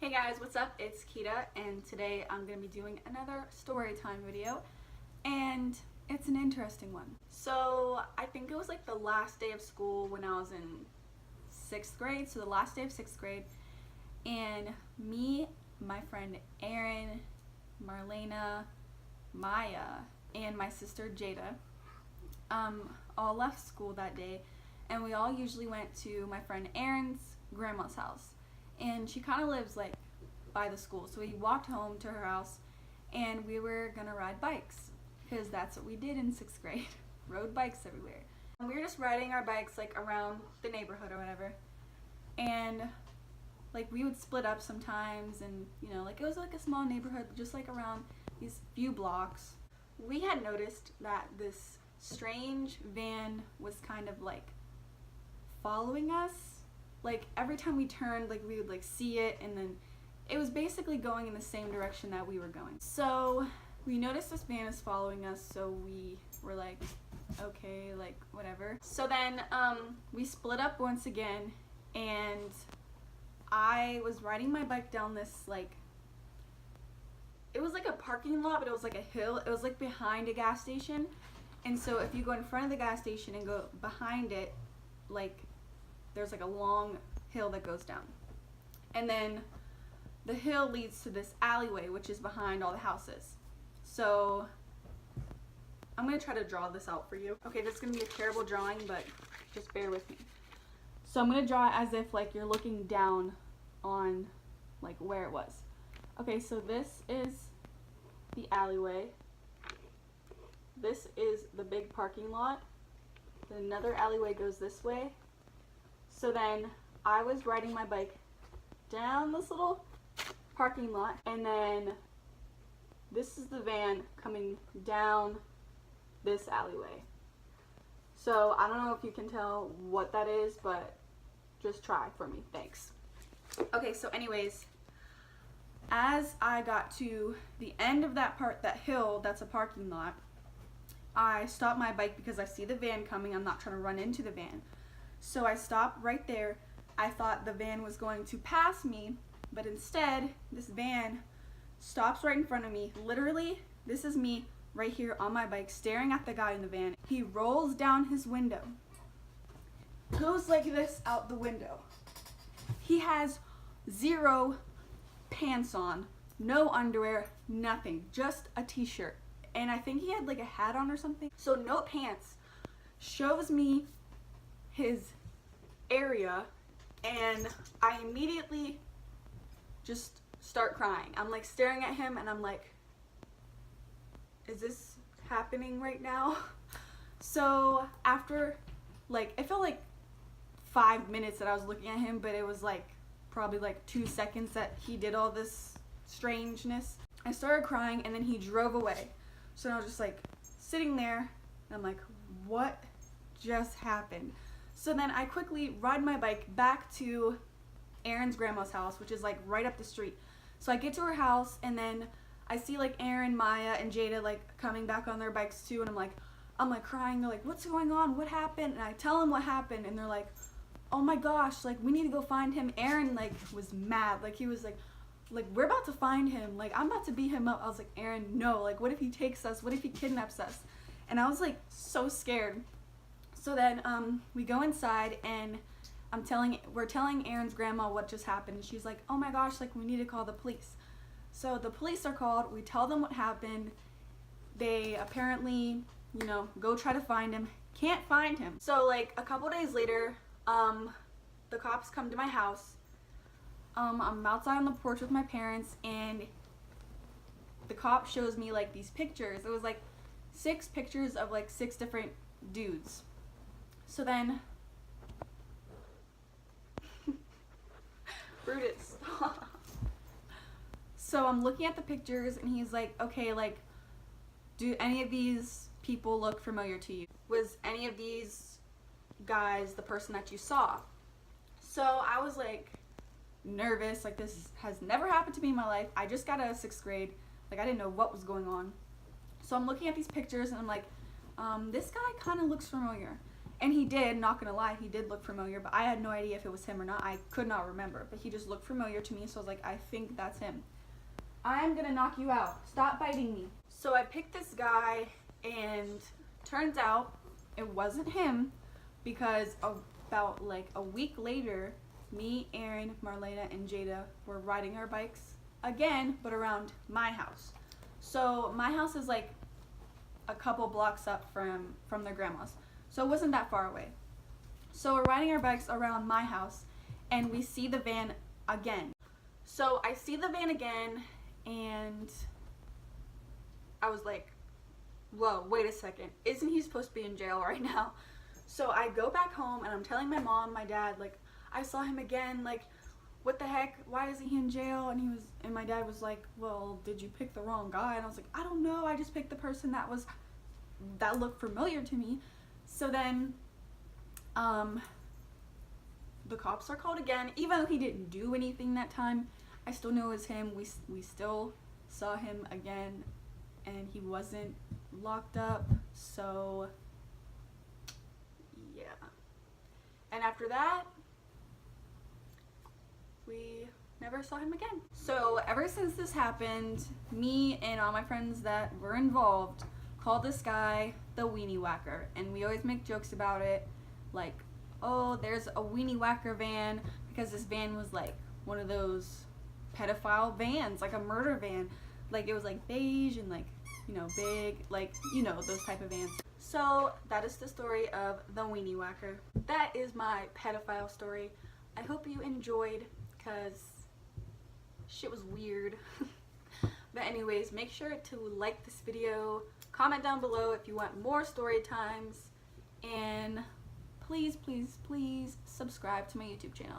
Hey guys, what's up? It's Kita, and today I'm going to be doing another story time video, and it's an interesting one. So I think it was like the last day of school when I was in 6th grade, so the last day of 6th grade, and me, my friend Erin, Marlena, Maya, and my sister Jada all left school that day, and we all usually went to my friend Erin's grandma's house. And she kind of lives like by the school, so we walked home to her house and we were gonna ride bikes because that's what we did in 6th grade. Rode bikes everywhere, and we were just riding our bikes like around the neighborhood or whatever, and like we would split up sometimes, and you know, like it was like a small neighborhood just like around these few blocks. We had noticed that this strange van was kind of like following us. Like every time we turned, like we would like see it, and then it was basically going in the same direction that we were going. So we noticed this van is following us, so we were like, okay, like whatever. So then we split up once again, and I was riding my bike down this like, it was like a parking lot, but it was like a hill. It was like behind a gas station, and so if you go in front of the gas station and go behind it, like there's like a long hill that goes down, and then the hill leads to this alleyway which is behind all the houses. So I'm gonna try to draw this out for you. Okay, this is gonna be a terrible drawing, but just bear with me. So I'm gonna draw it as if like you're looking down on like where it was. Okay, so this is the alleyway, this is the big parking lot, then another alleyway goes this way. So then I was riding my bike down this little parking lot, and then this is the van coming down this alleyway. So I don't know if you can tell what that is, but just try for me, thanks. Okay, so anyways, as I got to the end of that hill that's a parking lot, I stopped my bike because I see the van coming. I'm not trying to run into the van. So I stopped right there. I thought the van was going to pass me, but instead, this van stops right in front of me. Literally, this is me right here on my bike staring at the guy in the van. He rolls down his window, goes like this out the window. He has zero pants on, no underwear, nothing, just a t-shirt. And I think he had like a hat on or something. So no pants, shows me his area, and I immediately just start crying. I'm like staring at him and I'm like, is this happening right now? So after like, it felt like 5 minutes that I was looking at him, but it was like probably like 2 seconds that he did all this strangeness. I started crying, and then he drove away. So I was just like sitting there, and I'm like, what just happened? So then I quickly ride my bike back to Erin's grandma's house, which is like right up the street. So I get to her house, and then I see like Erin, Maya, and Jada like coming back on their bikes too, and I'm like crying. They're like, what's going on? What happened? And I tell them what happened, and they're like, oh my gosh, like we need to go find him. Erin like was mad. Like he was like we're about to find him. Like I'm about to beat him up. I was like, Erin, no. Like what if he takes us? What if he kidnaps us? And I was like so scared. So then we go inside, and we're telling Erin's grandma what just happened, and she's like, oh my gosh, like we need to call the police. So the police are called, we tell them what happened. They apparently, you know, go try to find him, can't find him. So like a couple days later, the cops come to my house. I'm outside on the porch with my parents, and the cop shows me like these pictures. It was like 6 pictures of like 6 different dudes. So then, Brutus. So I'm looking at the pictures, and he's like, okay, like, do any of these people look familiar to you? Was any of these guys the person that you saw? So I was like nervous, like this has never happened to me in my life. I just got out of 6th grade, like I didn't know what was going on. So I'm looking at these pictures, and I'm like, this guy kind of looks familiar. And he did, not gonna lie, he did look familiar, but I had no idea if it was him or not. I could not remember, but he just looked familiar to me, so I was like, I think that's him. I'm gonna knock you out. Stop biting me. So I picked this guy, and turns out it wasn't him, because about like a week later, me, Aaron, Marlena, and Jada were riding our bikes again, but around my house. So my house is like a couple blocks up from their grandma's. So it wasn't that far away. So we're riding our bikes around my house, and we see the van again. So I see the van again, and I was like, whoa, wait a second. Isn't he supposed to be in jail right now? So I go back home, and I'm telling my mom, my dad, like, I saw him again, like, what the heck? Why isn't he in jail? And my dad was like, well, did you pick the wrong guy? And I was like, I don't know. I just picked the person that looked familiar to me. So then, the cops are called again. Even though he didn't do anything that time, I still knew it was him. We still saw him again, and he wasn't locked up. So, yeah. And after that, we never saw him again. So ever since this happened, me and all my friends that were involved called this guy the weenie whacker, and we always make jokes about it, like, oh, there's a weenie whacker van, because this van was like one of those pedophile vans, like a murder van. Like, it was like beige and like, you know, big, like, you know, those type of vans. So that is the story of the weenie whacker. That is my pedophile story. I hope you enjoyed, because shit was weird. But anyways, make sure to like this video, comment down below if you want more story times, and please, please, please subscribe to my YouTube channel.